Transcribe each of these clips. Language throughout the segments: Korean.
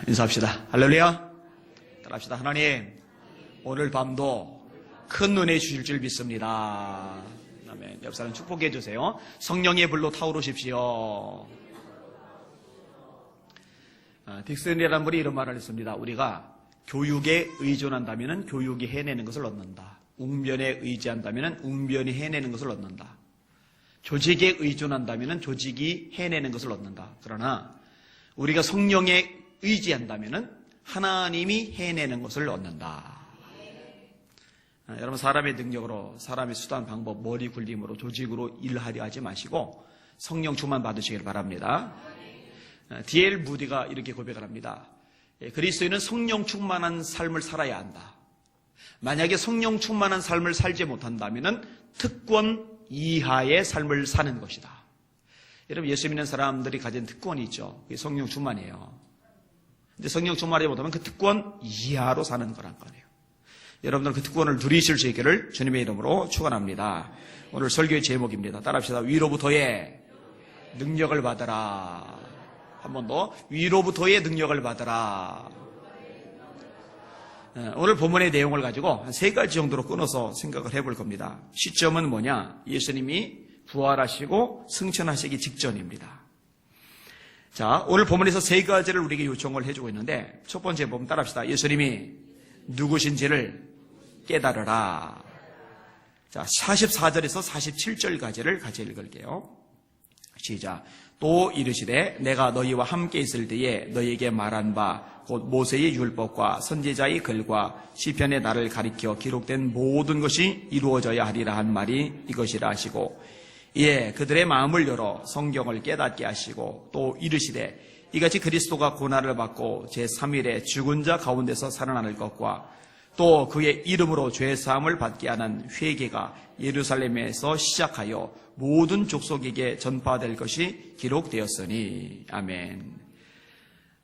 인사합시다. 할렐루야. 따라합시다. 하나님, 오늘 밤도 큰 은혜 주실 줄 믿습니다. 아멘. 옆 사람 축복해 주세요. 성령의 불로 타오르십시오. 딕슨이라는 분이 이런 말을 했습니다. 우리가 교육에 의존한다면 교육이 해내는 것을 얻는다. 웅변에 의지한다면 웅변이 해내는 것을 얻는다. 조직에 의존한다면 조직이 해내는 것을 얻는다. 그러나 우리가 성령에 의지한다면 하나님이 해내는 것을 얻는다. 여러분, 사람의 능력으로, 사람의 수단, 방법, 머리 굴림으로, 조직으로 일하려 하지 마시고 성령 충만 받으시길 바랍니다. D.L. 무디가 이렇게 고백을 합니다. 그리스도인은 성령 충만한 삶을 살아야 한다. 만약에 성령 충만한 삶을 살지 못한다면 특권 이하의 삶을 사는 것이다. 여러분, 예수 믿는 사람들이 가진 특권이 있죠. 그게 성령 충만이에요. 근데 성령 충만하지 못하면 그 특권 이하로 사는 거란 거예요. 여러분들 그 특권을 누리실 수 있기를 주님의 이름으로 축원합니다. 오늘 설교의 제목입니다. 따라합시다. 위로부터의 능력을 받으라. 한 번 더. 위로부터의 능력을 받으라. 오늘 본문의 내용을 가지고 한 3가지 정도로 끊어서 생각을 해볼 겁니다. 시점은 뭐냐? 예수님이 부활하시고 승천하시기 직전입니다. 자, 오늘 본문에서 3가지를 우리에게 요청을 해주고 있는데, 첫 번째 보면 따라합시다. 예수님이 누구신지를 깨달으라. 자, 44절에서 47절까지를 같이 읽을게요. 시작. 또 이르시되 내가 너희와 함께 있을 때에 너희에게 말한 바 곧 모세의 율법과 선지자의 글과 시편의 나를 가리켜 기록된 모든 것이 이루어져야 하리라 한 말이 이것이라 하시고, 예, 그들의 마음을 열어 성경을 깨닫게 하시고, 또 이르시되 이같이 그리스도가 고난을 받고 제3일에 죽은 자 가운데서 살아나는 것과 또 그의 이름으로 죄사함을 받게 하는 회개가 예루살렘에서 시작하여 모든 족속에게 전파될 것이 기록되었으니. 아멘.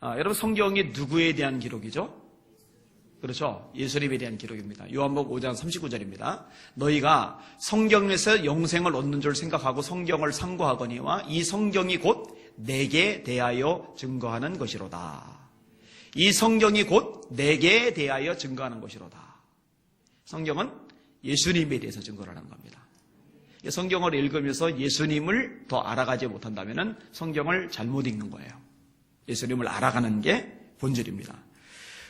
여러분, 성경이 누구에 대한 기록이죠? 그렇죠. 예수님에 대한 기록입니다. 요한복음 5장 39절입니다. 너희가 성경에서 영생을 얻는 줄 생각하고 성경을 상고하거니와 이 성경이 곧 내게 대하여 증거하는 것이로다. 이 성경이 곧 내게 대하여 증거하는 것이로다. 성경은 예수님에 대해서 증거를 하는 겁니다. 성경을 읽으면서 예수님을 더 알아가지 못한다면 성경을 잘못 읽는 거예요. 예수님을 알아가는 게 본질입니다.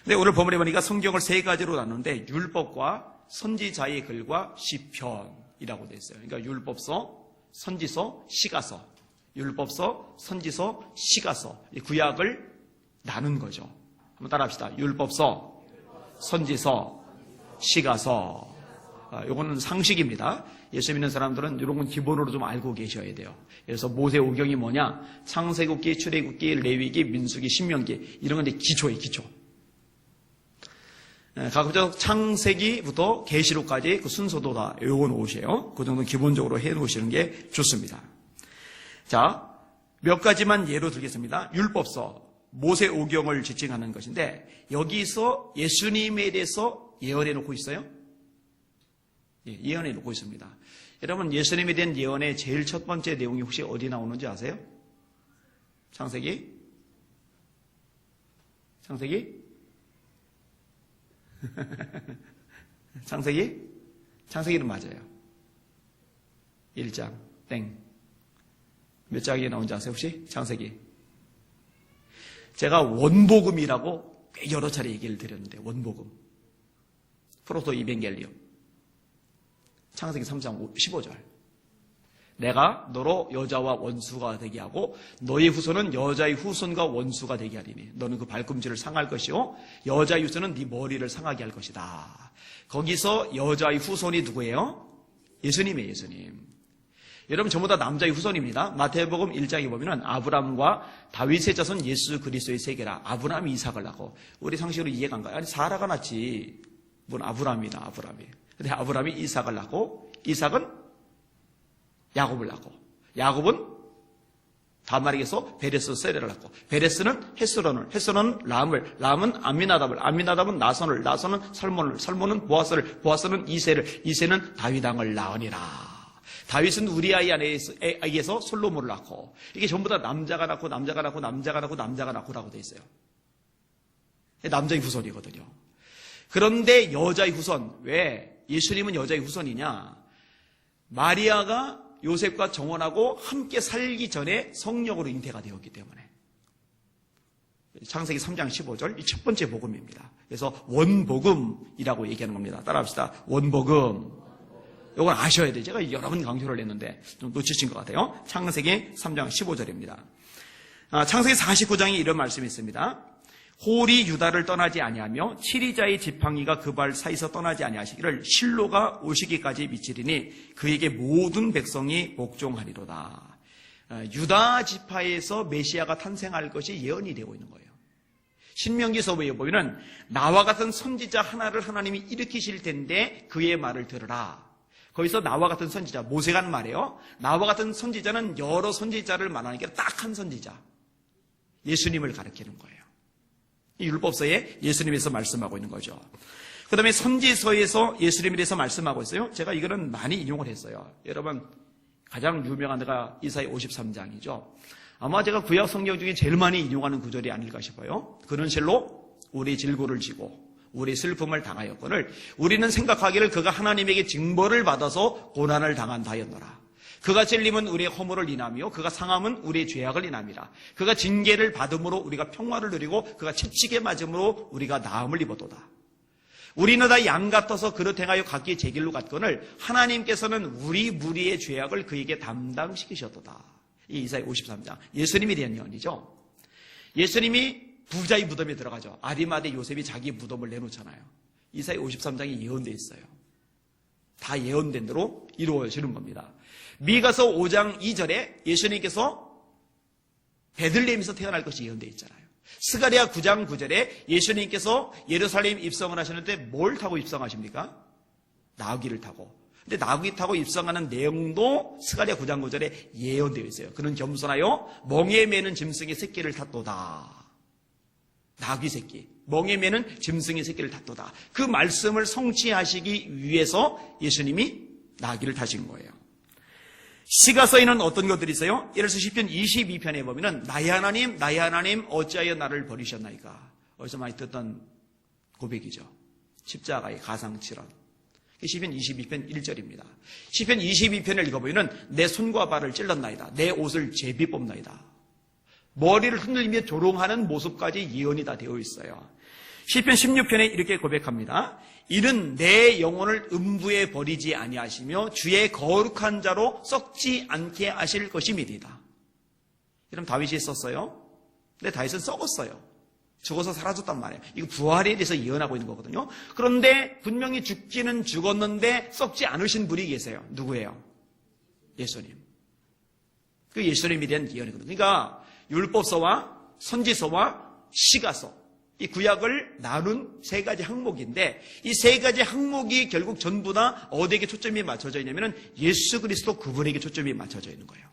근데 오늘 본문에 보니까 성경을 3가지로 나누는데 율법과 선지자의 글과 시편이라고 되어 있어요. 그러니까 율법서, 선지서, 시가서. 율법서, 선지서, 시가서. 이 구약을 나눈 거죠. 한번 따라합시다. 율법서, 선지서, 시가서. 이거는 상식입니다. 예수 믿는 사람들은 이런 건 기본으로 좀 알고 계셔야 돼요. 그래서 모세오경이 뭐냐? 창세기, 출애굽기, 레위기, 민수기, 신명기. 이런 건 이제 기초예요, 기초. 가급적 창세기부터 계시록까지 그 순서도 다 외워 놓으세요. 그 정도 기본적으로 해 놓으시는 게 좋습니다. 자, 몇 가지만 예로 들겠습니다. 율법서, 모세오경을 지칭하는 것인데 여기서 예수님에 대해서 예언해 놓고 있어요. 예언해 놓고 있습니다. 여러분, 예수님에 대한 예언의 제일 첫 번째 내용이 혹시 어디 나오는지 아세요? 창세기? 창세기는 맞아요. 1장 땡. 몇 장에 나온지 아세요 혹시? 창세기. 제가 원복음이라고 꽤 여러 차례 얘기를 드렸는데, 원복음. 프로토 이벤겔리움. 창세기 3장 15절. 내가 너로 여자와 원수가 되게 하고 너의 후손은 여자의 후손과 원수가 되게 하리니 너는 그 발꿈치를 상할 것이요 여자의 후손은 네 머리를 상하게 할 것이다. 거기서 여자의 후손이 누구예요? 예수님이에요. 예수님. 여러분, 전부 다 남자의 후손입니다. 마태복음 1장에 보면은 아브람과 다윗의 자손 예수 그리스도의 세계라. 아브람이 이삭을 낳고. 우리 상식으로 이해가 안 가요. 아니, 사라가 낳지. 뭔 아브람이다, 아브람이. 근데 아브람이 이삭을 낳고, 이삭은 야곱을 낳고, 야곱은 다말에게서 베레스 세레를 낳고, 베레스는 헤스론을, 헤스론은 람을, 람은 암미나답을, 암미나답은 나손을, 나손은 살몬을, 살몬은 보아스를, 보아스는 이새를, 이새는 다윗왕을 낳으니라. 다윗은 우리아이에서 솔로몬을 낳고, 이게 전부 다 남자가 낳고 남자가 낳고 남자가 낳고 남자가 낳고라고 돼 있어요. 남자의 후손이거든요. 그런데 여자의 후손, 왜 예수님은 여자의 후손이냐? 마리아가 요셉과 정혼하고 함께 살기 전에 성령으로 잉태가 되었기 때문에. 창세기 3장 15절, 이 첫 번째 복음입니다. 그래서 원복음이라고 얘기하는 겁니다. 따라합시다. 원복음. 이걸 아셔야 돼요. 제가 여러 번 강조를 했는데 좀 놓치신 것 같아요. 창세기 3장 15절입니다. 창세기 49장에 이런 말씀이 있습니다. 홀이 유다를 떠나지 아니하며 치리자의 지팡이가 그 발 사이에서 떠나지 아니하시기를 실로가 오시기까지 미치리니 그에게 모든 백성이 복종하리로다. 유다 지파에서 메시아가 탄생할 것이 예언이 되고 있는 거예요. 신명기서부에 보면은 나와 같은 선지자 하나를 하나님이 일으키실 텐데 그의 말을 들으라. 거기서 나와 같은 선지자, 모세가 하는 말이에요. 나와 같은 선지자는 여러 선지자를 말하는 게 딱 한 선지자. 예수님을 가리키는 거예요. 이 율법서에 예수님에서 말씀하고 있는 거죠. 그 다음에 선지서에서 예수님에 대해서 말씀하고 있어요. 제가 이거는 많이 인용을 했어요. 여러분, 가장 유명한 데가 이사야 53장이죠. 아마 제가 구약 성경 중에 제일 많이 인용하는 구절이 아닐까 싶어요. 그런 실로 우리 질고를 지고 우리 슬픔을 당하였거늘 우리는 생각하기를 그가 하나님에게 징벌을 받아서 고난을 당한다 하였노라. 그가 찔림은 우리의 허물을 인하며 그가 상함은 우리의 죄악을 인함이라. 그가 징계를 받음으로 우리가 평화를 누리고 그가 채찍에 맞음으로 우리가 나음을 입었도다. 우리는 다 양 같아서 그릇 행하여 각기 제 길로 갔거늘 하나님께서는 우리 무리의 죄악을 그에게 담당시키셨도다. 이 이사야 53장 예수님에 대한 예언이죠. 예수님이 부자의 무덤에 들어가죠. 아리마대 요셉이 자기 무덤을 내놓잖아요. 이사야 53장이 예언되어 있어요. 다 예언된 대로 이루어지는 겁니다. 미가서 5장 2절에 예수님께서 베들레헴에서 태어날 것이 예언되어 있잖아요. 스가랴 9장 9절에 예수님께서 예루살렘 입성을 하시는데 뭘 타고 입성하십니까? 나귀를 타고. 근데 나귀 타고 입성하는 내용도 스가랴 9장 9절에 예언되어 있어요. 그는 겸손하여 멍에 매는 짐승의 새끼를 탔도다. 나귀 새끼, 멍에 매는 짐승의 새끼를 탔도다. 그 말씀을 성취하시기 위해서 예수님이 나귀를 타신 거예요. 시가서에는 어떤 것들이 있어요? 예를 들어서 시편 22편에 보면은 나의 하나님 어찌하여 나를 버리셨나이까. 어디서 많이 듣던 고백이죠. 십자가의 가상칠언. 시편 22편 1절입니다. 시편 22편을 읽어보면은 내 손과 발을 찔렀나이다. 내 옷을 제비 뽑나이다. 머리를 흔들리며 조롱하는 모습까지 예언이 다 되어 있어요. 시편 16편에 이렇게 고백합니다. 이는 내 영혼을 음부에 버리지 아니하시며 주의 거룩한 자로 썩지 않게 하실 것임이니이다. 이런 다윗이 썼어요. 근데 다윗은 썩었어요. 죽어서 사라졌단 말이에요. 이거 부활에 대해서 예언하고 있는 거거든요. 그런데 분명히 죽기는 죽었는데 썩지 않으신 분이 계세요. 누구예요? 예수님. 그 예수님에 대한 예언이거든요. 그러니까 율법서와 선지서와 시가서, 이 구약을 나눈 세 가지 항목인데 이 세 가지 항목이 결국 전부 다 어디에게 초점이 맞춰져 있냐면 예수 그리스도 그분에게 초점이 맞춰져 있는 거예요.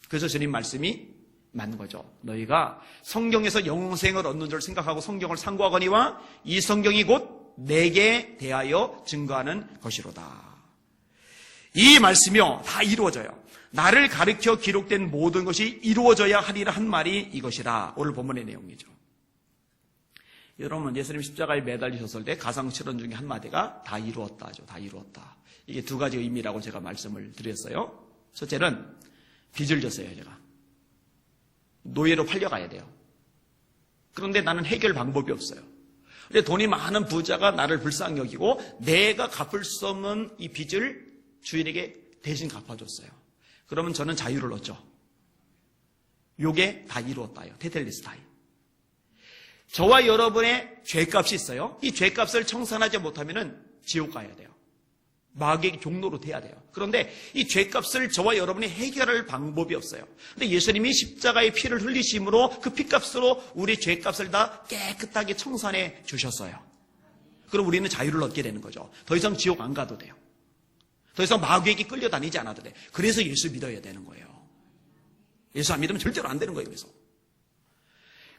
그래서 주님 말씀이 맞는 거죠. 너희가 성경에서 영생을 얻는 줄 생각하고 성경을 상고하거니와 이 성경이 곧 내게 대하여 증거하는 것이로다. 이 말씀이요 다 이루어져요. 나를 가르쳐 기록된 모든 것이 이루어져야 하리라 한 말이 이것이라. 오늘 본문의 내용이죠. 여러분, 예수님 십자가에 매달리셨을 때 가상칠언 중에 한마디가 다 이루었다죠. 다 이루었다. 이게 두 가지 의미라고 제가 말씀을 드렸어요. 첫째는 빚을 졌어요. 제가 노예로 팔려가야 돼요. 그런데 나는 해결 방법이 없어요. 근데 돈이 많은 부자가 나를 불쌍히 여기고 내가 갚을 수 없는 이 빚을 주인에게 대신 갚아줬어요. 그러면 저는 자유를 얻죠. 요게 다 이루었다요. 테텔레스타이. 저와 여러분의 죄값이 있어요. 이 죄값을 청산하지 못하면 지옥 가야 돼요. 마귀의 종로로 돼야 돼요. 그런데 이 죄값을 저와 여러분이 해결할 방법이 없어요. 근데 예수님이 십자가의 피를 흘리심으로 그 피값으로 우리 죄값을 다 깨끗하게 청산해 주셨어요. 그럼 우리는 자유를 얻게 되는 거죠. 더 이상 지옥 안 가도 돼요. 더 이상 마귀에게 끌려다니지 않아도 돼. 그래서 예수 믿어야 되는 거예요. 예수 안 믿으면 절대로 안 되는 거예요. 그래서.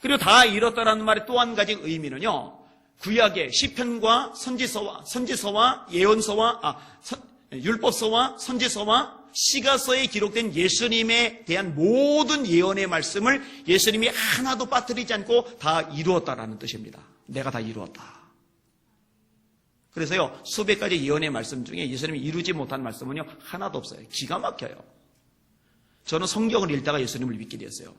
그리고 다 이뤘다라는 말의 또 한 가지 의미는요. 구약의 시편과 선지서와 예언서와 율법서와 선지서와 시가서에 기록된 예수님에 대한 모든 예언의 말씀을 예수님이 하나도 빠뜨리지 않고 다 이루었다라는 뜻입니다. 내가 다 이루었다. 그래서요, 수백 가지 예언의 말씀 중에 예수님이 이루지 못한 말씀은요, 하나도 없어요. 기가 막혀요. 저는 성경을 읽다가 예수님을 믿게 되었어요.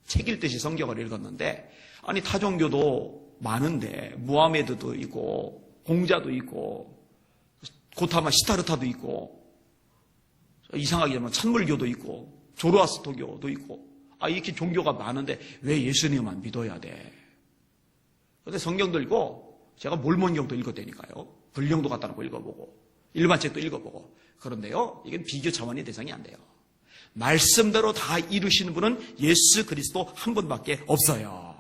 책 읽듯이 성경을 읽었는데, 아니, 타종교도 많은데, 무하메드도 있고, 공자도 있고, 고타마 시타르타도 있고, 이상하게 하면 찬물교도 있고, 조로아스토교도 있고, 이렇게 종교가 많은데, 왜 예수님만 믿어야 돼? 근데 성경도 읽고, 제가 몰몬경도 읽었다니까요. 불령도 갖다 놓고 읽어보고, 일반 책도 읽어보고. 그런데요, 이건 비교 차원의 대상이 안 돼요. 말씀대로 다 이루시는 분은 예수 그리스도 한 분밖에 없어요.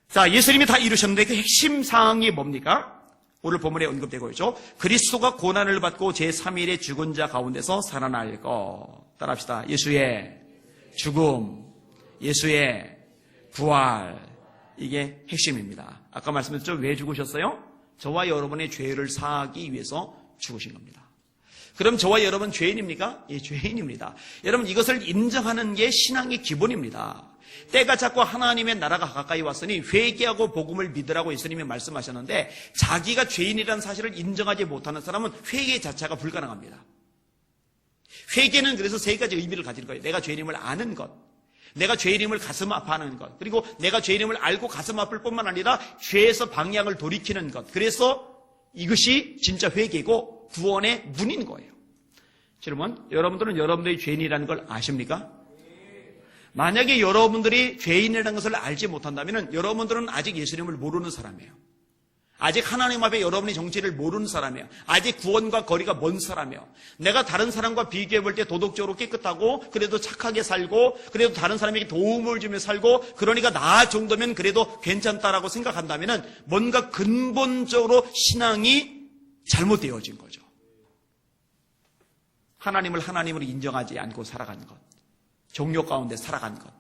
자, 예수님이 다 이루셨는데 그 핵심 사항이 뭡니까? 오늘 본문에 언급되고 있죠. 그리스도가 고난을 받고 제3일에 죽은 자 가운데서 살아날 것. 따라합시다. 예수의 죽음, 예수의 부활. 이게 핵심입니다. 아까 말씀드렸죠. 왜 죽으셨어요? 저와 여러분의 죄를 사하기 위해서 죽으신 겁니다. 그럼 저와 여러분 죄인입니까? 예, 죄인입니다. 여러분 이것을 인정하는 게 신앙의 기본입니다. 때가 찼고 하나님의 나라가 가까이 왔으니 회개하고 복음을 믿으라고 예수님이 말씀하셨는데 자기가 죄인이라는 사실을 인정하지 못하는 사람은 회개 자체가 불가능합니다. 회개는 그래서 세 가지 의미를 가지는 거예요. 내가 죄인임을 아는 것, 내가 죄인임을 가슴 아파하는 것, 그리고 내가 죄인임을 알고 가슴 아플 뿐만 아니라 죄에서 방향을 돌이키는 것. 그래서 이것이 진짜 회개고 구원의 문인 거예요. 여러분들은 여러분들이 죄인이라는 걸 아십니까? 만약에 여러분들이 죄인이라는 것을 알지 못한다면 여러분들은 아직 예수님을 모르는 사람이에요. 아직 하나님 앞에 여러분의 정체를 모르는 사람이에요. 아직 구원과 거리가 먼 사람이에요. 내가 다른 사람과 비교해 볼 때 도덕적으로 깨끗하고 그래도 착하게 살고 그래도 다른 사람에게 도움을 주며 살고 그러니까 나 정도면 그래도 괜찮다라고 생각한다면 뭔가 근본적으로 신앙이 잘못되어진 거죠. 하나님을 하나님으로 인정하지 않고 살아가는 것, 종교 가운데 살아간 것,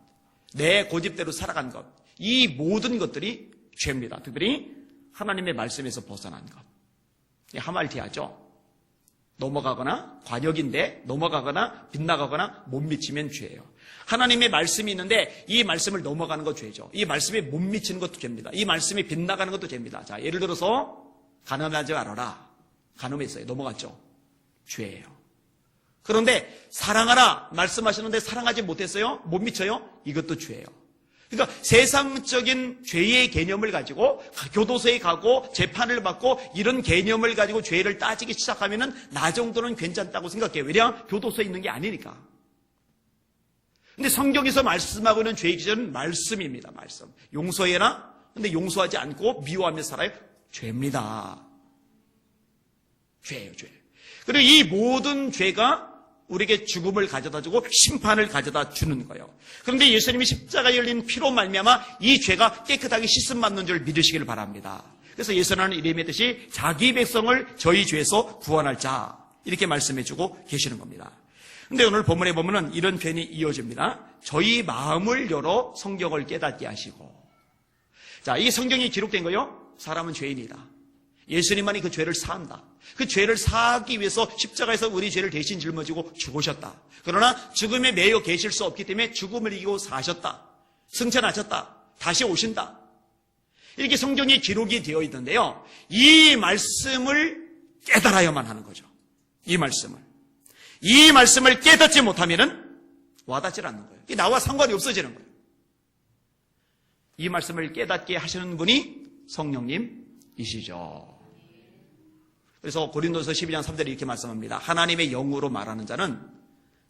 내 고집대로 살아간 것, 이 모든 것들이 죄입니다. 특별히 하나님의 말씀에서 벗어난 것. 하말티아죠. 넘어가거나 관역인데 넘어가거나 빗나가거나 못 미치면 죄예요. 하나님의 말씀이 있는데 이 말씀을 넘어가는 것 죄죠. 이 말씀에 못 미치는 것도 죄입니다. 이 말씀에 빗나가는 것도 죄입니다. 자, 예를 들어서 가늠하지 말아라. 가늠했어요. 넘어갔죠. 죄예요. 그런데 사랑하라 말씀하시는데 사랑하지 못했어요? 못 미쳐요? 이것도 죄예요. 그러니까 세상적인 죄의 개념을 가지고 교도소에 가고 재판을 받고 이런 개념을 가지고 죄를 따지기 시작하면은 나 정도는 괜찮다고 생각해요. 왜냐? 교도소에 있는 게 아니니까. 근데 성경에서 말씀하고 있는 죄의 기준은 말씀입니다. 말씀. 용서해라. 근데 용서하지 않고 미워하며 살아요. 죄입니다. 죄예요, 죄. 그리고 이 모든 죄가 우리에게 죽음을 가져다 주고 심판을 가져다 주는 거예요. 그런데 예수님이 십자가에 열린 피로 말미암아 이 죄가 깨끗하게 씻음 받는 줄 믿으시기를 바랍니다. 그래서 예수님은 이름했듯이 자기 백성을 저희 죄에서 구원할 자 이렇게 말씀해주고 계시는 겁니다. 그런데 오늘 본문에 보면은 이런 표현이 이어집니다. 저희 마음을 열어 성경을 깨닫게 하시고. 자, 이 성경에 기록된 거요. 사람은 죄인이다. 예수님만이 그 죄를 사한다. 그 죄를 사하기 위해서 십자가에서 우리 죄를 대신 짊어지고 죽으셨다. 그러나 죽음에 매여 계실 수 없기 때문에 죽음을 이기고 사셨다. 승천하셨다. 다시 오신다. 이렇게 성경에 기록이 되어 있는데요. 이 말씀을 깨달아야만 하는 거죠. 이 말씀을 깨닫지 못하면은 와닿질 않는 거예요. 나와 상관이 없어지는 거예요. 이 말씀을 깨닫게 하시는 분이 성령님이시죠. 그래서 고린도서 12장 3절에 이렇게 말씀합니다. 하나님의 영으로 말하는 자는,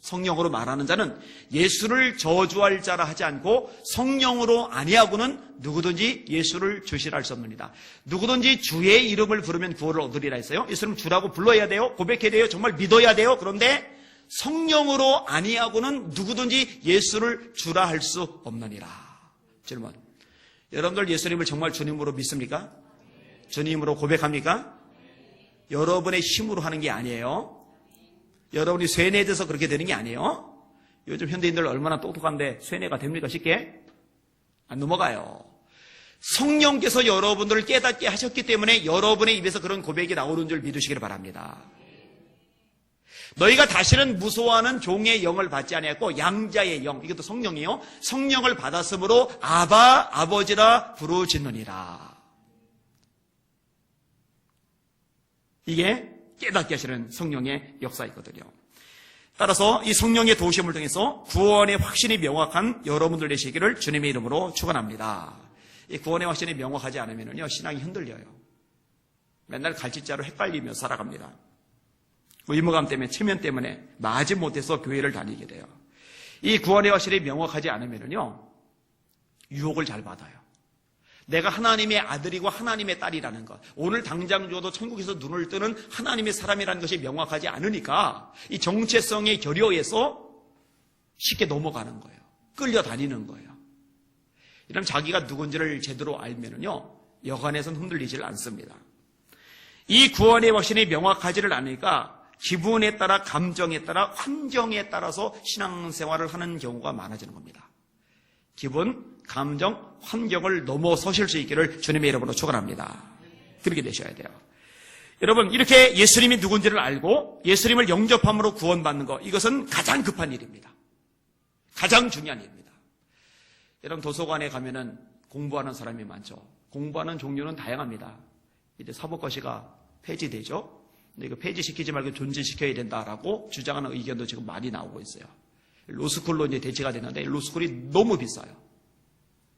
성령으로 말하는 자는 예수를 저주할 자라 하지 않고 성령으로 아니하고는 누구든지 예수를 주시라 할 수 없느니라. 누구든지 주의 이름을 부르면 구원을 얻으리라 했어요. 예수님 주라고 불러야 돼요. 고백해야 돼요. 정말 믿어야 돼요. 그런데 성령으로 아니하고는 누구든지 예수를 주라 할 수 없느니라. 질문. 여러분들 예수님을 정말 주님으로 믿습니까? 주님으로 고백합니까? 여러분의 힘으로 하는 게 아니에요. 여러분이 쇠뇌돼서 그렇게 되는 게 아니에요. 요즘 현대인들 얼마나 똑똑한데 쇠뇌가 됩니까? 쉽게? 안 넘어가요. 성령께서 여러분들을 깨닫게 하셨기 때문에 여러분의 입에서 그런 고백이 나오는 줄 믿으시길 바랍니다. 너희가 다시는 무소하는 종의 영을 받지 아니하였고 양자의 영, 이것도 성령이요, 성령을 받았으므로 아바, 아버지라 부르짖느니라. 이게 깨닫게 하시는 성령의 역사이거든요. 따라서 이 성령의 도우심을 통해서 구원의 확신이 명확한 여러분들 되시기를 주님의 이름으로 축원합니다. 이 구원의 확신이 명확하지 않으면요, 신앙이 흔들려요. 맨날 갈짓자로 헷갈리며 살아갑니다. 의무감 때문에, 체면 때문에 마지 못해서 교회를 다니게 돼요. 이 구원의 확신이 명확하지 않으면요, 유혹을 잘 받아요. 내가 하나님의 아들이고 하나님의 딸이라는 것, 오늘 당장 줘도 천국에서 눈을 뜨는 하나님의 사람이라는 것이 명확하지 않으니까 이 정체성의 결여에서 쉽게 넘어가는 거예요. 끌려다니는 거예요. 이러면 자기가 누군지를 제대로 알면은요, 여간에선 흔들리질 않습니다. 이 구원의 확신이 명확하지를 않으니까 기분에 따라, 감정에 따라, 환경에 따라서 신앙생활을 하는 경우가 많아지는 겁니다. 기분, 감정, 환경을 넘어서실 수 있기를 주님의 이름으로 축원합니다. 그렇게 되셔야 돼요. 여러분, 이렇게 예수님이 누군지를 알고 예수님을 영접함으로 구원받는 것, 이것은 가장 급한 일입니다. 가장 중요한 일입니다. 여러분, 도서관에 가면은 공부하는 사람이 많죠. 공부하는 종류는 다양합니다. 이제 사법고시가 폐지되죠. 근데 이거 폐지시키지 말고 존재시켜야 된다라고 주장하는 의견도 지금 많이 나오고 있어요. 로스쿨로 이제 대체가 되는데 로스쿨이 너무 비싸요.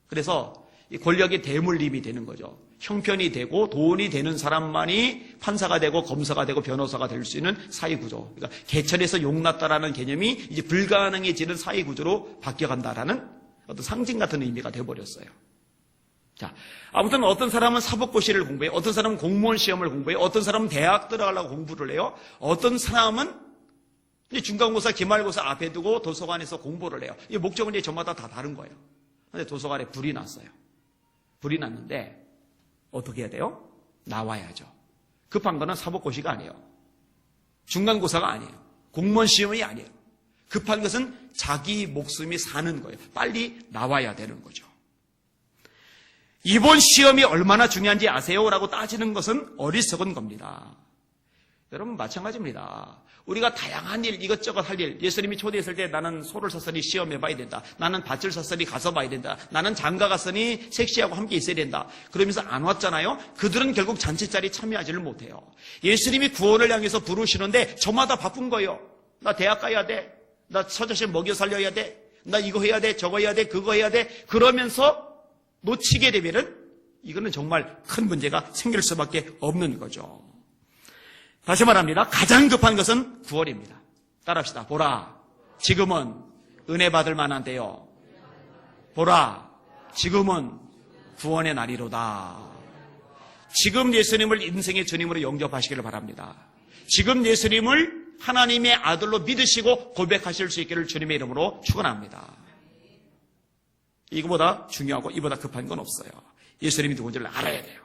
그래서 이 권력의 대물림이 되는 거죠. 형편이 되고 돈이 되는 사람만이 판사가 되고 검사가 되고 변호사가 될 수 있는 사회구조. 그러니까 개천에서 용났다라는 개념이 이제 불가능해지는 사회구조로 바뀌어간다라는 어떤 상징 같은 의미가 되어버렸어요. 자, 아무튼 어떤 사람은 사법고시를 공부해요. 어떤 사람은 공무원 시험을 공부해요. 어떤 사람은 대학 들어가려고 공부를 해요. 어떤 사람은 이제 중간고사, 기말고사 앞에 두고 도서관에서 공부를 해요. 이 목적은 이제 저마다 다 다른 거예요. 근데 도서관에 불이 났어요. 불이 났는데 어떻게 해야 돼요? 나와야죠. 급한 거는 사법고시가 아니에요. 중간고사가 아니에요. 공무원 시험이 아니에요. 급한 것은 자기 목숨이 사는 거예요. 빨리 나와야 되는 거죠. 이번 시험이 얼마나 중요한지 아세요? 라고 따지는 것은 어리석은 겁니다. 여러분, 마찬가지입니다. 우리가 다양한 일, 이것저것 할 일, 예수님이 초대했을 때 나는 소를 샀으니 시험해 봐야 된다. 나는 밭을 샀으니 가서 봐야 된다. 나는 장가 갔으니 섹시하고 함께 있어야 된다. 그러면서 안 왔잖아요. 그들은 결국 잔치자리에 참여하지를 못해요. 예수님이 구원을 향해서 부르시는데 저마다 바쁜 거예요. 나 대학 가야 돼. 나 처자식 먹여 살려야 돼. 나 이거 해야 돼. 저거 해야 돼. 그거 해야 돼. 그러면서 놓치게 되면은 이거는 정말 큰 문제가 생길 수밖에 없는 거죠. 다시 말합니다. 가장 급한 것은 구원입니다. 따라합시다. 보라, 지금은 은혜 받을 만한 때요. 보라, 지금은 구원의 날이로다. 지금 예수님을 인생의 주님으로 영접하시기를 바랍니다. 지금 예수님을 하나님의 아들로 믿으시고 고백하실 수 있기를 주님의 이름으로 축원합니다. 이거보다 중요하고 이보다 급한 건 없어요. 예수님이 누군지를 알아야 돼요.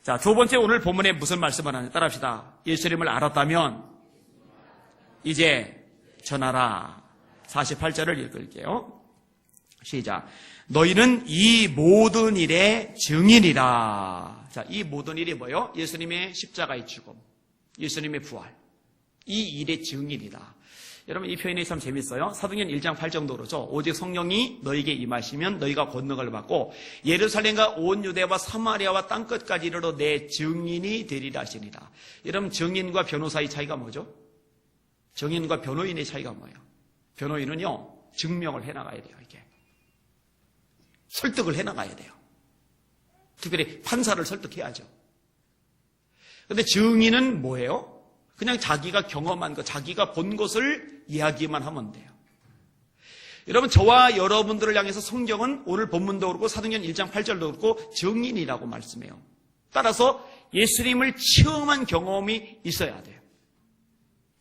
자, 두 번째, 오늘 본문에 무슨 말씀을 하는지 따라합시다. 예수님을 알았다면 이제 전하라. 48절을 읽을게요. 시작. 너희는 이 모든 일의 증인이라. 자, 이 모든 일이 뭐예요? 예수님의 십자가의 죽음, 예수님의 부활, 이 일의 증인이다. 여러분, 이 표현이 참 재밌어요. 사도행전 1장 8절도 그렇죠. 오직 성령이 너희에게 임하시면 너희가 권능을 받고 예루살렘과 온 유대와 사마리아와 땅끝까지 이르러 내 증인이 되리라 하시니라. 여러분, 증인과 변호사의 차이가 뭐죠? 증인과 변호인의 차이가 뭐예요? 변호인은요, 증명을 해나가야 돼요. 이게 설득을 해나가야 돼요. 특별히 판사를 설득해야죠. 그런데 증인은 뭐예요? 그냥 자기가 경험한 것, 자기가 본 것을 이야기만 하면 돼요. 여러분, 저와 여러분들을 향해서 성경은 오늘 본문도 그렇고 사도행전 1장 8절도 그렇고 증인이라고 말씀해요. 따라서 예수님을 체험한 경험이 있어야 돼요.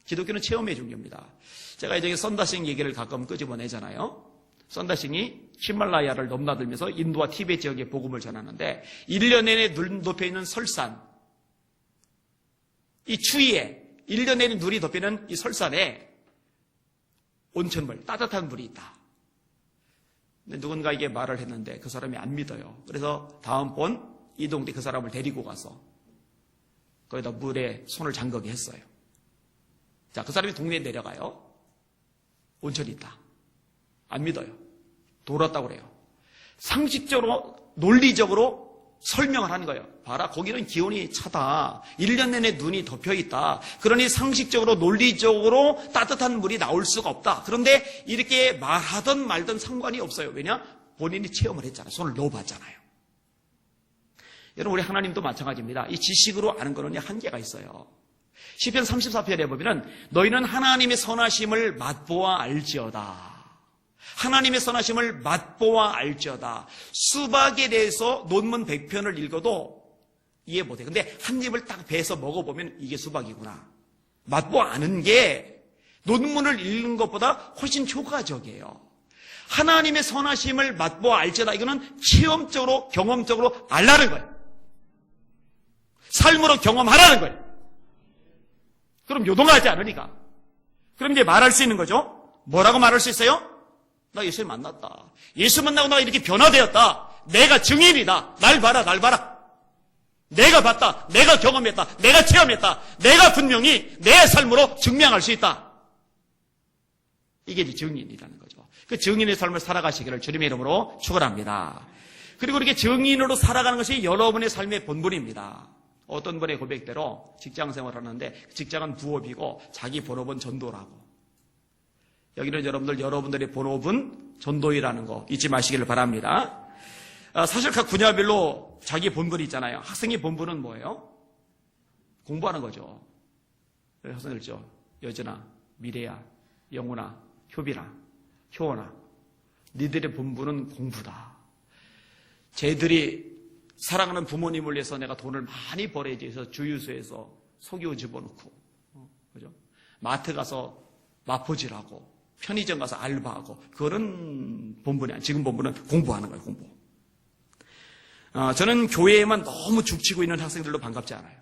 기독교는 체험의 종교입니다. 제가 이제 썬다싱 얘기를 가끔 끄집어내잖아요. 썬다싱이 히말라야를 넘나들면서 인도와 티베트 지역에 복음을 전하는데 1년 내내 눈 덮여 있는 설산, 이 추위에 1년 내내 눈이 덮이는 이 설산에 온천물, 따뜻한 물이 있다. 근데 누군가에게 말을 했는데 그 사람이 안 믿어요. 그래서 다음번 이동 때 그 사람을 데리고 가서 거기다 물에 손을 잠그게 했어요. 자, 그 사람이 동네에 내려가요. 온천이 있다. 안 믿어요. 돌았다고 그래요. 상식적으로, 논리적으로 설명을 하는 거예요. 봐라, 거기는 기온이 차다. 1년 내내 눈이 덮여 있다. 그러니 상식적으로, 논리적으로 따뜻한 물이 나올 수가 없다. 그런데 이렇게 말하든 말든 상관이 없어요. 왜냐? 본인이 체험을 했잖아요. 손을 넣어봤잖아요. 여러분, 우리 하나님도 마찬가지입니다. 이 지식으로 아는 거는 한계가 있어요. 시편 34편에 보면은 너희는 하나님의 선하심을 맛보아 알지어다. 하나님의 선하심을 맛보아 알지어다. 수박에 대해서 논문 100편을 읽어도 이해 못해. 근데 한 입을 딱 베서 먹어보면 이게 수박이구나. 맛보아 아는 게 논문을 읽는 것보다 훨씬 효과적이에요. 하나님의 선하심을 맛보아 알지어다. 이거는 체험적으로, 경험적으로 알라는 거예요. 삶으로 경험하라는 거예요. 그럼 요동하지 않으니까. 그럼 이제 말할 수 있는 거죠. 뭐라고 말할 수 있어요? 나 예수님 만났다. 예수 만나고 나 이렇게 변화되었다. 내가 증인이다. 날 봐라, 날 봐라. 내가 봤다. 내가 경험했다. 내가 체험했다. 내가 분명히 내 삶으로 증명할 수 있다. 이게 이제 증인이라는 거죠. 그 증인의 삶을 살아가시기를 주님의 이름으로 축원합니다. 그리고 이렇게 증인으로 살아가는 것이 여러분의 삶의 본분입니다. 어떤 분의 고백대로 직장 생활을 하는데 직장은 부업이고 자기 본업은 전도라고. 여기는 여러분들의 본업은 전도이라는 거 잊지 마시기를 바랍니다. 사실 각 분야별로 자기 본분이 있잖아요. 학생의 본분은 뭐예요? 공부하는 거죠. 학생들 있죠. 여전아, 미래야, 영훈아, 효빈아, 효원아. 니들의 본분은 공부다. 쟤들이 사랑하는 부모님을 위해서 내가 돈을 많이 벌어야지 해서 주유소에서 석유 집어넣고, 그죠? 마트 가서 마포질하고, 편의점 가서 알바하고, 그거는 본분이 아니에요. 지금 본분은 공부하는 거예요, 공부. 저는 교회에만 너무 죽치고 있는 학생들도 반갑지 않아요.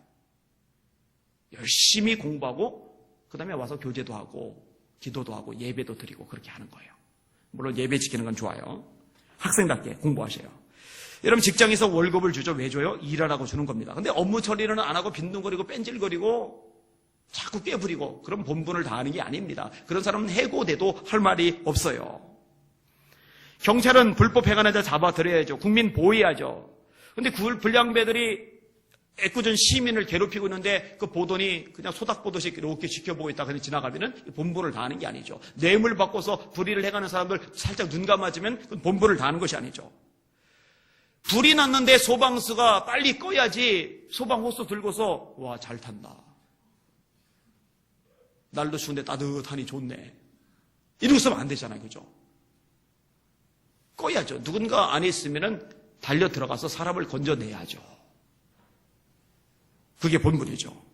열심히 공부하고, 그 다음에 와서 교제도 하고, 기도도 하고, 예배도 드리고, 그렇게 하는 거예요. 물론 예배 지키는 건 좋아요. 학생답게 공부하셔요. 여러분 직장에서 월급을 주죠. 왜 줘요? 일하라고 주는 겁니다. 근데 업무 처리는 안 하고 빈둥거리고 뺀질거리고 자꾸 꾀부리고 그런 본분을 다하는 게 아닙니다. 그런 사람은 해고돼도 할 말이 없어요. 경찰은 불법 행하는 자 잡아들여야죠. 국민 보호해야죠. 근데 불량배들이 애꿎은 시민을 괴롭히고 있는데 그 보더니 그냥 소닥 보듯이 이렇게 지켜보고 있다가 그냥 지나가면은 본분을 다하는 게 아니죠. 뇌물 바꿔서 불의를 행하는 사람들 살짝 눈 감아주면 그건 본분을 다하는 것이 아니죠. 불이 났는데 소방수가 빨리 꺼야지 소방호스 들고서 와, 잘 탄다. 날도 추운데 따뜻하니 좋네. 이러고 있으면 안 되잖아요. 그죠? 꺼야죠. 누군가 안에 있으면은 달려 들어가서 사람을 건져내야죠. 그게 본분이죠.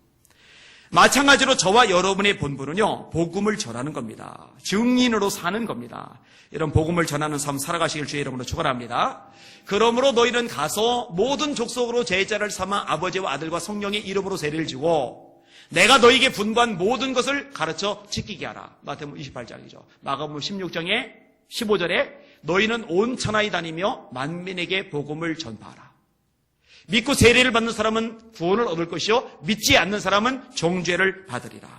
마찬가지로 저와 여러분의 본분은요, 복음을 전하는 겁니다. 증인으로 사는 겁니다. 이런 복음을 전하는 삶 살아가시길 주의 이름으로 축원합니다. 그러므로 너희는 가서 모든 족속으로 제자를 삼아 아버지와 아들과 성령의 이름으로 세례를 지고 내가 너희에게 분부한 모든 것을 가르쳐 지키게 하라. 마태복음 28장이죠. 마가복음 16장에 15절에 너희는 온 천하에 다니며 만민에게 복음을 전파하라. 믿고 세례를 받는 사람은 구원을 얻을 것이요 믿지 않는 사람은 정죄를 받으리라.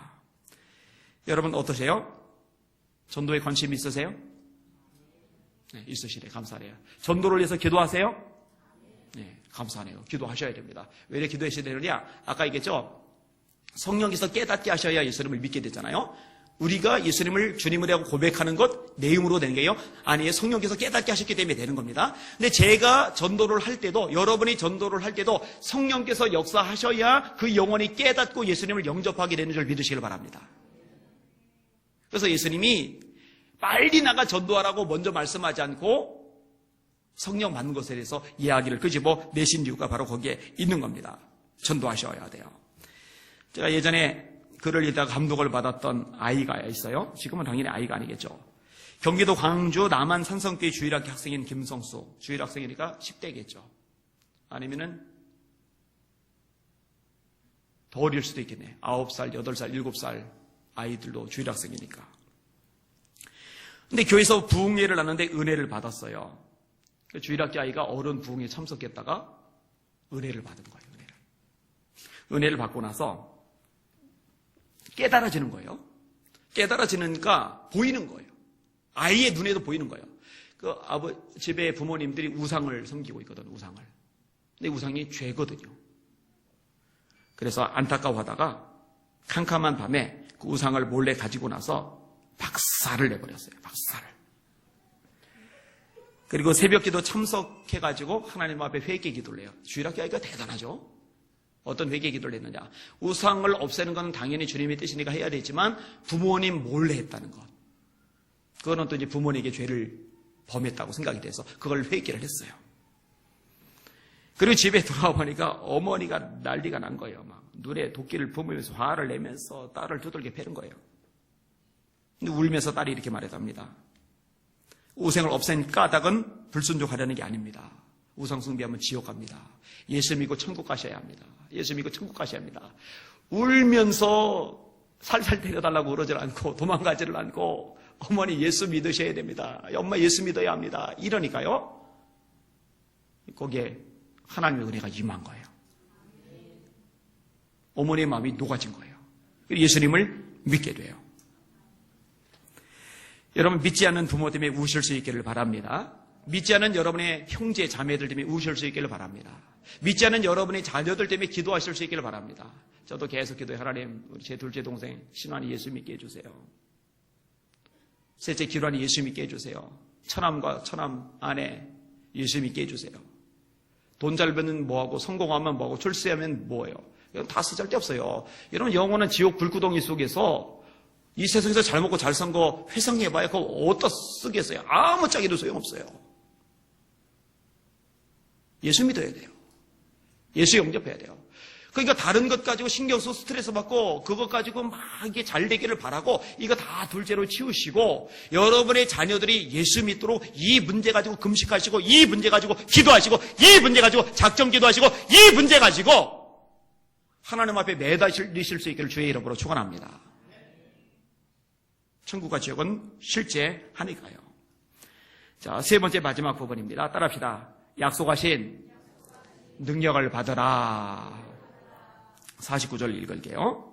여러분 어떠세요? 전도에 관심 있으세요? 네, 있으시래. 감사해요. 전도를 위해서 기도하세요? 네, 감사하네요. 기도하셔야 됩니다. 왜 이렇게 기도하셔야 되느냐? 아까 얘기했죠? 성령께서 깨닫게 하셔야 예수님을 믿게 되잖아요. 우리가 예수님을 주님이라고 고백하는 것 내 힘으로 되는 게요? 아니에요. 성령께서 깨닫게 하셨기 때문에 되는 겁니다. 근데 제가 전도를 할 때도 여러분이 전도를 할 때도 성령께서 역사하셔야 그 영혼이 깨닫고 예수님을 영접하게 되는 줄 믿으시길 바랍니다. 그래서 예수님이 빨리 나가 전도하라고 먼저 말씀하지 않고 성령 받는 것에 대해서 이야기를 끄집어 내신 이유가 바로 거기에 있는 겁니다. 전도하셔야 돼요. 제가 예전에 글을 읽다가 감독을 받았던 아이가 있어요. 지금은 당연히 아이가 아니겠죠. 경기도 광주 남한 산성교회 주일학교 학생인 김성수. 주일학생이니까 10대겠죠. 아니면은 더 어릴 수도 있겠네. 9살, 8살, 7살 아이들도 주일학생이니까. 근데 교회에서 부흥회를 하는데 은혜를 받았어요. 주일학교 아이가 어른 부흥회에 참석했다가 은혜를 받은 거예요. 은혜를 받고 나서 깨달아지는 거예요. 깨달아지니까 보이는 거예요. 아이의 눈에도 보이는 거예요. 집에 부모님들이 우상을 섬기고 있거든, 우상을. 근데 우상이 죄거든요. 그래서 안타까워하다가 캄캄한 밤에 그 우상을 몰래 가지고 나서 박살을 내버렸어요. 박살을. 그리고 새벽기도 참석해가지고 하나님 앞에 회개 기도를 해요. 주일학교 하기가 대단하죠. 어떤 회개 기도를 했느냐. 우상을 없애는 건 당연히 주님의 뜻이니까 해야 되지만 부모님 몰래 했다는 것. 그거는 또 이제 부모님에게 죄를 범했다고 생각이 돼서 그걸 회개를 했어요. 그리고 집에 돌아와 보니까 어머니가 난리가 난 거예요. 막 눈에 도끼를 품으면서 화를 내면서 딸을 두들겨 패는 거예요. 근데 울면서 딸이 이렇게 말했답니다. 우상을 없앤 까닭은 불순종하려는 게 아닙니다. 우상 숭배하면 지옥 갑니다. 예수 믿고 천국 가셔야 합니다. 예수 믿고 천국 가셔야 합니다. 울면서 살살 데려달라고 그러질 않고 도망가지를 않고 어머니 예수 믿으셔야 됩니다. 엄마 예수 믿어야 합니다. 이러니까요. 거기에 하나님의 은혜가 임한 거예요. 어머니의 마음이 녹아진 거예요. 예수님을 믿게 돼요. 여러분 믿지 않는 부모 때문에 우실 수 있기를 바랍니다. 믿지 않는 여러분의 형제 자매들 때문에 우실 수 있기를 바랍니다. 믿지 않는 여러분의 자녀들 때문에 기도하실 수 있기를 바랍니다. 저도 계속 기도해. 하나님 우리 제 둘째 동생 신환이 예수 믿게 해주세요. 셋째 기란이 예수 믿게 해주세요. 처남과 처남 아내 예수 믿게 해주세요. 돈 잘 벌면 뭐하고 성공하면 뭐하고 출세하면 뭐예요. 이건 다 쓸데없어요. 여러분 영원한 지옥 불구덩이 속에서 이 세상에서 잘 먹고 잘 산 거 회상해봐야 그거 어디다 쓰겠어요. 아무 짝에도 소용없어요. 예수 믿어야 돼요. 예수 영접해야 돼요. 그러니까 다른 것 가지고 신경 쓰고 스트레스 받고 그것 가지고 막 이게 잘 되기를 바라고 이거 다 둘째로 치우시고 여러분의 자녀들이 예수 믿도록 이 문제 가지고 금식하시고 이 문제 가지고 기도하시고 이 문제 가지고 작정 기도하시고 이 문제 가지고 하나님 앞에 매달리실 수 있기를 주의 이름으로 축원합니다. 천국과 지옥은 실제 하니까요. 자, 세 번째 마지막 부분입니다. 따라합시다. 약속하신 능력을 받으라. 49절 읽을게요.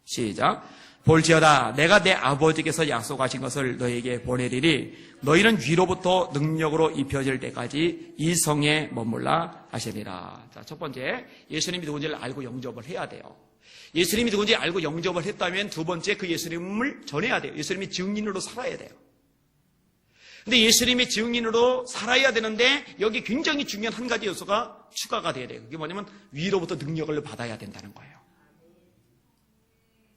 시작. 볼지어다 내가 내 아버지께서 약속하신 것을 너에게 보내리니 너희는 위로부터 능력으로 입혀질 때까지 이 성에 머물라 하시니라. 자, 첫 번째 예수님이 누군지를 알고 영접을 해야 돼요. 예수님이 누군지 알고 영접을 했다면 두 번째 그 예수님을 전해야 돼요. 예수님이 증인으로 살아야 돼요. 근데 예수님이 증인으로 살아야 되는데 여기 굉장히 중요한 한 가지 요소가 추가가 돼야 돼요. 그게 뭐냐면 위로부터 능력을 받아야 된다는 거예요.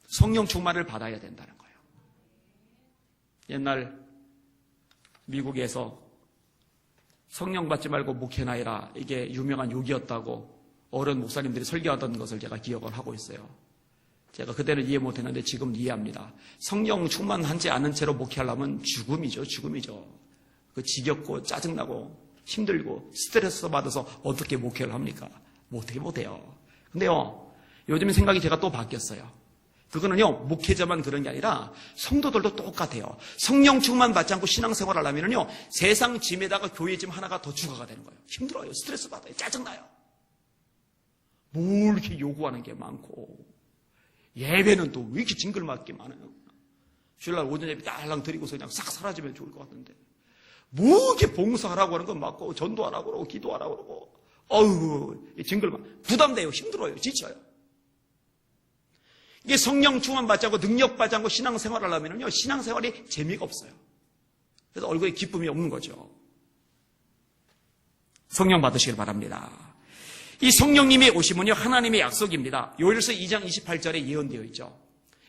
성령 충만을 받아야 된다는 거예요. 옛날 미국에서 성령 받지 말고 목회나이라 이게 유명한 욕이었다고 어른 목사님들이 설교하던 것을 제가 기억을 하고 있어요. 제가 그때는 이해 못했는데 지금 이해합니다. 성령 충만하지 않은 채로 목회하려면 죽음이죠. 죽음이죠. 그 지겹고 짜증나고 힘들고 스트레스 받아서 어떻게 목회를 합니까? 못해요. 근데요, 요즘 생각이 제가 또 바뀌었어요. 그거는요, 목회자만 그런 게 아니라 성도들도 똑같아요. 성령 충만 받지 않고 신앙생활 하려면요, 세상 짐에다가 교회 짐 하나가 더 추가가 되는 거예요. 힘들어요. 스트레스 받아요. 짜증나요. 뭘 이렇게 요구하는 게 많고, 예배는 또 왜 이렇게 징글맞게 많아요? 주일날 오전 예배 딸랑 드리고서 그냥 싹 사라지면 좋을 것 같은데. 뭐 이렇게 봉사하라고 하는 건 맞고, 전도하라고 그러고, 기도하라고 그러고, 어휴, 징글맞, 부담돼요. 힘들어요. 지쳐요. 이게 성령 충만 받지 않고 능력 받지 않고 신앙생활 하려면요, 신앙생활이 재미가 없어요. 그래서 얼굴에 기쁨이 없는 거죠. 성령 받으시길 바랍니다. 이 성령님이 오시면요, 하나님의 약속입니다. 요엘서 2장 28절에 예언되어 있죠.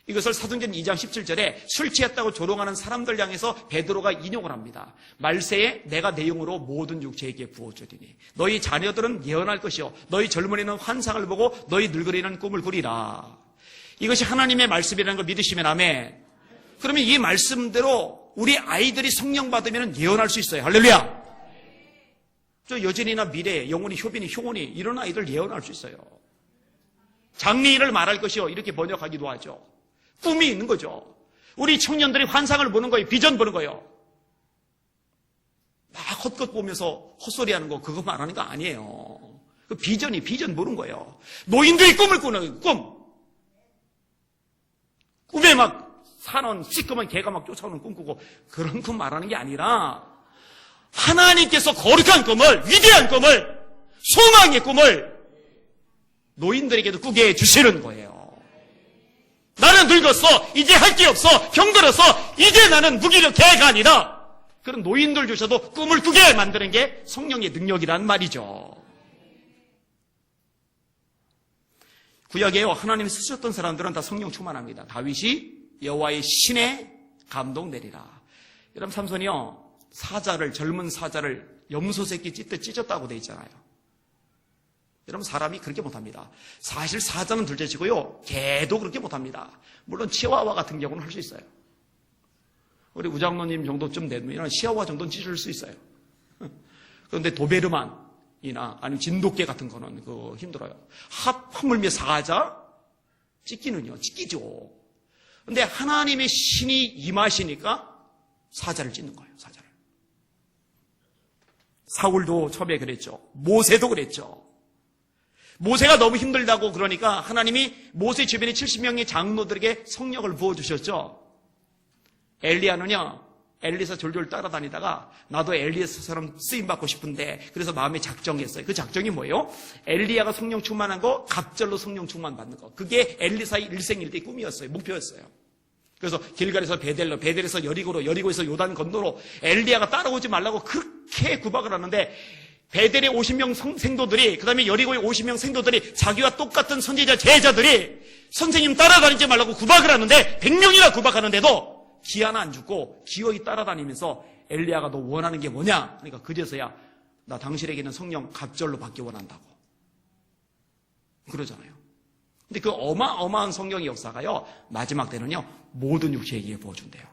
이것을 사도행전 2장 17절에 술 취했다고 조롱하는 사람들 향해서 베드로가 인용을 합니다. 말세에 내가 내 영으로 모든 육체에게 부어주리니 너희 자녀들은 예언할 것이요 너희 젊은이는 환상을 보고 너희 늙은이는 꿈을 꾸리라. 이것이 하나님의 말씀이라는 걸 믿으시면 아멘. 그러면 이 말씀대로 우리 아이들이 성령 받으면 예언할 수 있어요. 할렐루야. 저 여진이나 미래, 영혼이, 효빈이, 효원이 이런 아이들 예언할 수 있어요. 장래일을 말할 것이요 이렇게 번역하기도 하죠. 꿈이 있는 거죠. 우리 청년들이 환상을 보는 거예요. 비전 보는 거예요. 막 헛것 보면서 헛소리하는 거 그거 말하는 거 아니에요. 그 비전 보는 거예요. 노인들이 꿈을 꾸는 꿈. 꿈에 막 사는 시커먼 개가 막 쫓아오는 꿈 꾸고 그런 꿈 말하는 게 아니라 하나님께서 거룩한 꿈을, 위대한 꿈을, 소망의 꿈을 노인들에게도 꾸게 해주시는 거예요. 나는 늙었어. 이제 할 게 없어. 병들어서 이제 나는 무기력해가 아니라 그런 노인들 주셔도 꿈을 꾸게 만드는 게 성령의 능력이란 말이죠. 구약에 하나님이 쓰셨던 사람들은 다 성령 충만합니다. 다윗이 여호와의 신에 감동 내리라. 여러분 삼손이요, 젊은 사자를 염소 새끼 찢듯 찢었다고 돼 있잖아요. 여러분 사람이 그렇게 못합니다. 사실 사자는 둘째치고요, 개도 그렇게 못합니다. 물론 치와와 같은 경우는 할 수 있어요. 우리 우장로님 정도쯤 되면 치와와 정도는 찢을 수 있어요. 그런데 도베르만이나 아니면 진돗개 같은 거는 힘들어요. 하물며 사자 찢기는요, 찢기죠. 근데 하나님의 신이 임하시니까 사자를 찢는 거예요, 사자를. 사울도 처음에 그랬죠. 모세도 그랬죠. 모세가 너무 힘들다고 그러니까 하나님이 모세 주변에 70명의 장로들에게 성령을 부어주셨죠. 엘리야는요, 엘리사 졸졸 따라다니다가 나도 엘리야처럼 쓰임받고 싶은데 그래서 마음에 작정했어요. 그 작정이 뭐예요? 엘리야가 성령 충만한 거, 갑절로 성령 충만 받는 거. 그게 엘리사의 일생일대의 꿈이었어요. 목표였어요. 그래서 길갈에서 베델로, 베델에서 여리고로, 여리고에서 요단 건너로 엘리야가 따라오지 말라고 그렇게 구박을 하는데 베델의 50명 생도들이, 그 다음에 여리고의 50명 생도들이 자기와 똑같은 선지자 제자들이 선생님 따라다니지 말라고 구박을 하는데 100명이나 구박하는데도 기 하나 안 죽고 기어이 따라다니면서 엘리야가 너 원하는 게 뭐냐? 그러니까 그제서야 나 당신에게는 성령 갑절로 받기 원한다고 그러잖아요. 근데 그 어마어마한 성령의 역사가요, 마지막 때는요 모든 육체에게 부어준대요.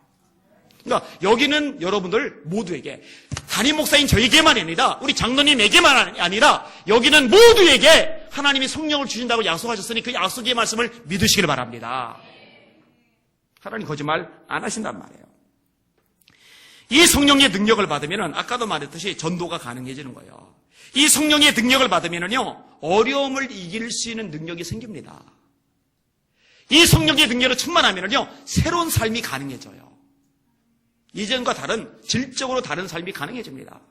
그러니까 여기는 여러분들 모두에게, 담임 목사인 저에게만 아니라 우리 장로님에게만 아니라 여기는 모두에게 하나님이 성령을 주신다고 약속하셨으니 그 약속의 말씀을 믿으시길 바랍니다. 하나님 거짓말 안 하신단 말이에요. 이 성령의 능력을 받으면 아까도 말했듯이 전도가 가능해지는 거예요. 이 성령의 능력을 받으면요 어려움을 이길 수 있는 능력이 생깁니다. 이 성령의 능력을 충만하면요 새로운 삶이 가능해져요. 이전과 다른, 질적으로 다른 삶이 가능해집니다.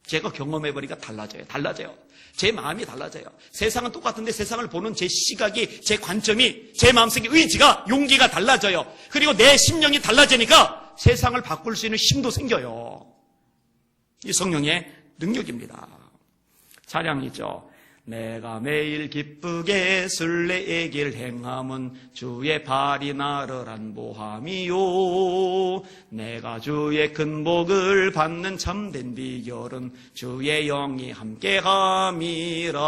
제가 경험해보니까 달라져요. 제 마음이 달라져요. 세상은 똑같은데 세상을 보는 제 시각이, 제 관점이, 제 마음속의 의지가, 용기가 달라져요. 그리고 내 심령이 달라지니까 세상을 바꿀 수 있는 힘도 생겨요. 이 성령의 능력입니다. 찬양이죠. 내가 매일 기쁘게 순례의 길 행함은 주의 발이 나를 안보함이요. 내가 주의 큰 복을 받는 참된 비결은 주의 영이 함께함이라.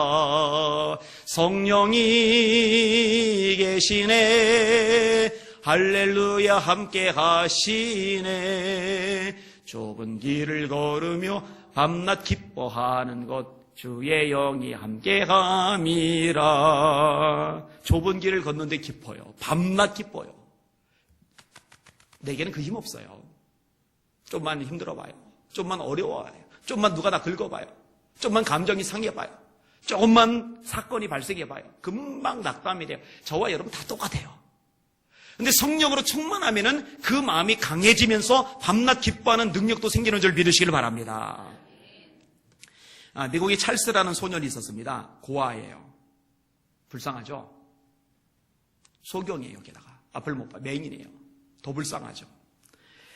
성령이 계시네. 할렐루야 함께하시네. 좁은 길을 걸으며 밤낮 기뻐하는 것 주의 영이 함께함이라. 좁은 길을 걷는데 기뻐요. 밤낮 기뻐요. 내게는 그 힘 없어요. 좀만 힘들어봐요. 좀만 어려워요. 좀만 누가 나 긁어봐요. 좀만 감정이 상해봐요. 조금만 사건이 발생해봐요. 금방 낙담이 돼요. 저와 여러분 다 똑같아요. 근데 성령으로 충만하면은 그 마음이 강해지면서 밤낮 기뻐하는 능력도 생기는 줄 믿으시길 바랍니다. 미국에 찰스라는 소년이 있었습니다. 고아예요. 불쌍하죠? 소경이에요. 게다가 앞을 못 봐. 맹인이에요. 더 불쌍하죠.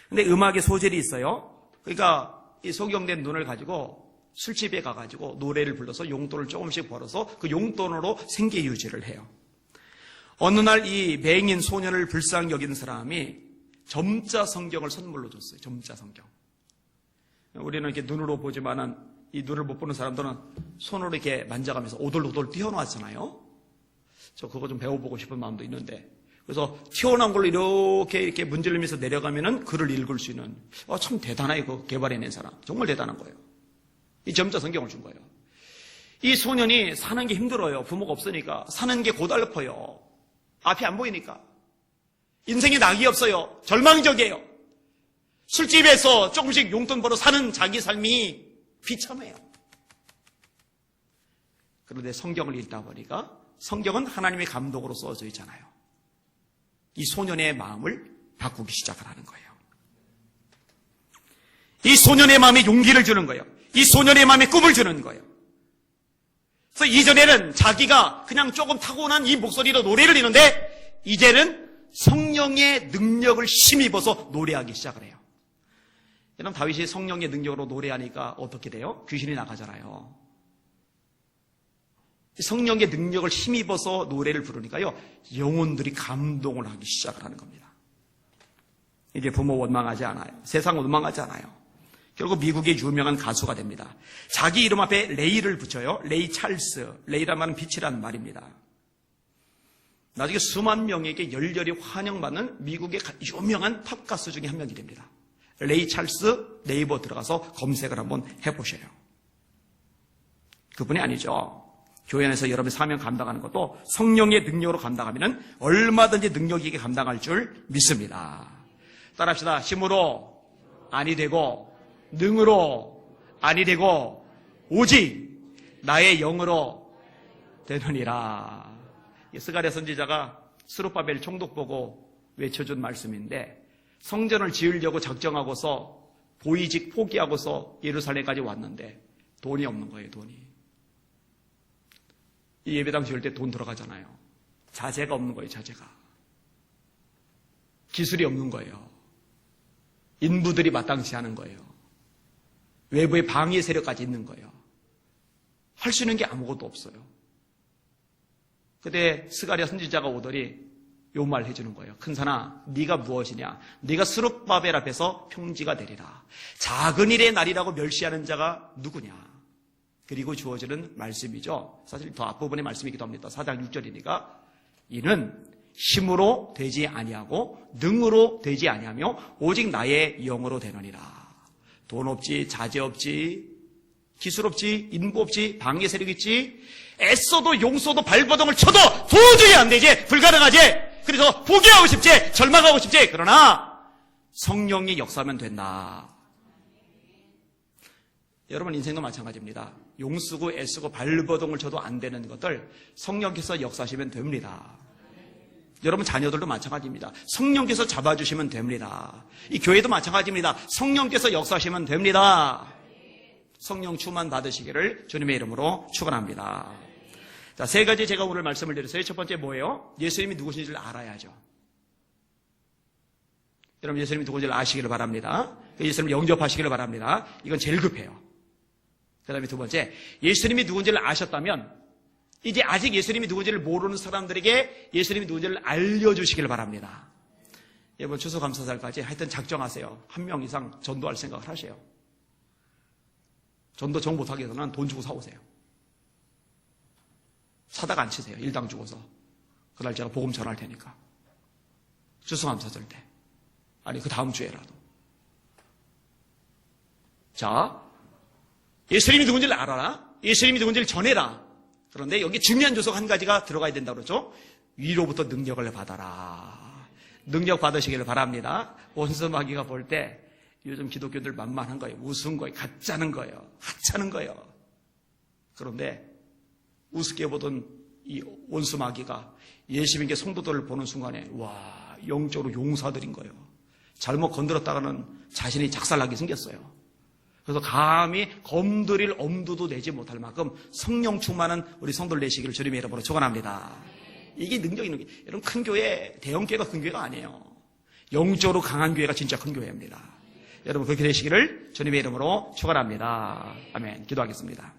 근데 음악에 소질이 있어요. 그러니까 이 소경된 눈을 가지고 술집에 가가지고 노래를 불러서 용돈을 조금씩 벌어서 그 용돈으로 생계 유지를 해요. 어느 날 이 맹인 소년을 불쌍히 여기는 사람이 점자 성경을 선물로 줬어요. 점자 성경. 우리는 이렇게 눈으로 보지만은 이 눈을 못 보는 사람들은 손으로 이렇게 만져가면서 오돌오돌 튀어나왔잖아요. 저 그거 좀 배워보고 싶은 마음도 있는데, 그래서 튀어나온 걸로 이렇게 문질르면서 내려가면은 글을 읽을 수 있는, 참 대단해요. 그 개발해낸 사람. 정말 대단한 거예요. 이 점자 성경을 준 거예요. 이 소년이 사는 게 힘들어요. 부모가 없으니까. 사는 게 고달퍼요. 앞이 안 보이니까. 인생에 낙이 없어요. 절망적이에요. 술집에서 조금씩 용돈 벌어 사는 자기 삶이 비참해요. 그런데 성경을 읽다 보니까 성경은 하나님의 감독으로 써져 있잖아요. 이 소년의 마음을 바꾸기 시작을 하는 거예요. 이 소년의 마음에 용기를 주는 거예요. 이 소년의 마음에 꿈을 주는 거예요. 그래서 이전에는 자기가 그냥 조금 타고난 이 목소리로 노래를 하는데 이제는 성령의 능력을 힘입어서 노래하기 시작을 해요. 여러분, 다윗이 성령의 능력으로 노래하니까 어떻게 돼요? 귀신이 나가잖아요. 성령의 능력을 힘입어서 노래를 부르니까요, 영혼들이 감동을 하기 시작을 하는 겁니다. 이게 부모 원망하지 않아요. 세상 원망하지 않아요. 결국 미국의 유명한 가수가 됩니다. 자기 이름 앞에 레이를 붙여요. 레이 찰스. 레이란 말은 빛이라는 말입니다. 나중에 수만 명에게 열렬히 환영받는 미국의 유명한 팝 가수 중에 한 명이 됩니다. 레이 찰스 네이버 들어가서 검색을 한번 해보셔요. 그분이 아니죠. 교회 안에서 여러분의 사명 감당하는 것도 성령의 능력으로 감당하면 얼마든지 능력 있게 감당할 줄 믿습니다. 따라합시다. 힘으로 아니 되고 능으로 아니 되고 오직 나의 영으로 되느니라. 스가랴 선지자가 스룹바벨 총독 보고 외쳐준 말씀인데, 성전을 지으려고 작정하고서 보이직 포기하고서 예루살렘까지 왔는데 돈이 없는 거예요. 돈이. 이 예배당 지을 때 돈 들어가잖아요. 자재가 없는 거예요. 자재가. 기술이 없는 거예요. 인부들이 마땅치 않은 거예요. 외부의 방해 세력까지 있는 거예요. 할 수 있는 게 아무것도 없어요. 그때 스가랴 선지자가 오더니 요 말 해주는 거예요. 큰사나, 네가 무엇이냐? 네가 스룹바벨 앞에서 평지가 되리라. 작은 일의 날이라고 멸시하는 자가 누구냐? 그리고 주어지는 말씀이죠. 사실 더 앞부분의 말씀이기도 합니다. 4장 6절이니까 이는 힘으로 되지 아니하고 능으로 되지 아니하며 오직 나의 영으로 되느니라. 돈 없지, 자재 없지, 기술 없지, 인부 없지, 방해 세력 있지, 애써도 용서도 발버둥을 쳐도 도저히 안 되지, 불가능하지. 그래서 포기하고 싶지, 절망하고 싶지. 그러나 성령이 역사하면 된다. 여러분 인생도 마찬가지입니다. 용쓰고 애쓰고 발버둥을 쳐도 안 되는 것들 성령께서 역사하시면 됩니다. 여러분 자녀들도 마찬가지입니다. 성령께서 잡아주시면 됩니다. 이 교회도 마찬가지입니다. 성령께서 역사하시면 됩니다. 성령 충만 받으시기를 주님의 이름으로 축원합니다. 자, 세 가지 제가 오늘 말씀을 드렸어요. 첫 번째 뭐예요? 예수님이 누구신지를 알아야죠. 여러분 예수님이 누구인지를 아시기를 바랍니다. 예수님을 영접하시기를 바랍니다. 이건 제일 급해요. 그 다음에 두 번째, 예수님이 누군지를 아셨다면 이제 아직 예수님이 누군지를 모르는 사람들에게 예수님이 누군지를 알려주시기를 바랍니다. 이번 추수감사절까지 하여튼 작정하세요. 한 명 이상 전도할 생각을 하세요. 전도 정 못하게 해서는 돈 주고 사오세요. 사다가 안 치세요. 일당 주고서. 그날 제가 복음 전할 테니까. 추수감사절 때. 아니 그 다음 주에라도. 자, 예수님이 누군지를 알아라. 예수님이 누군지를 전해라. 그런데 여기 중요한 요소가 한 가지가 들어가야 된다고 그러죠. 위로부터 능력을 받아라. 능력 받으시기를 바랍니다. 원수마귀가 볼 때 요즘 기독교들 만만한 거예요. 우스운 거예요. 가짜는 거예요. 하찮은 거예요. 그런데 우습게 보던 이 원수마귀가 예수님께 성도들을 보는 순간에 와, 영적으로 용사들인 거예요. 잘못 건드렸다가는 자신이 작살나게 생겼어요. 그래서 감히 검들일 엄두도 내지 못할 만큼 성령 충만한 우리 성도들 되시기를 주님의 이름으로 축원합니다. 이게 능력 있는 게, 여러분 큰 교회, 대형 교회가 큰 교회가 아니에요. 영적으로 강한 교회가 진짜 큰 교회입니다. 여러분 그렇게 되시기를 주님의 이름으로 축원합니다. 아멘. 기도하겠습니다.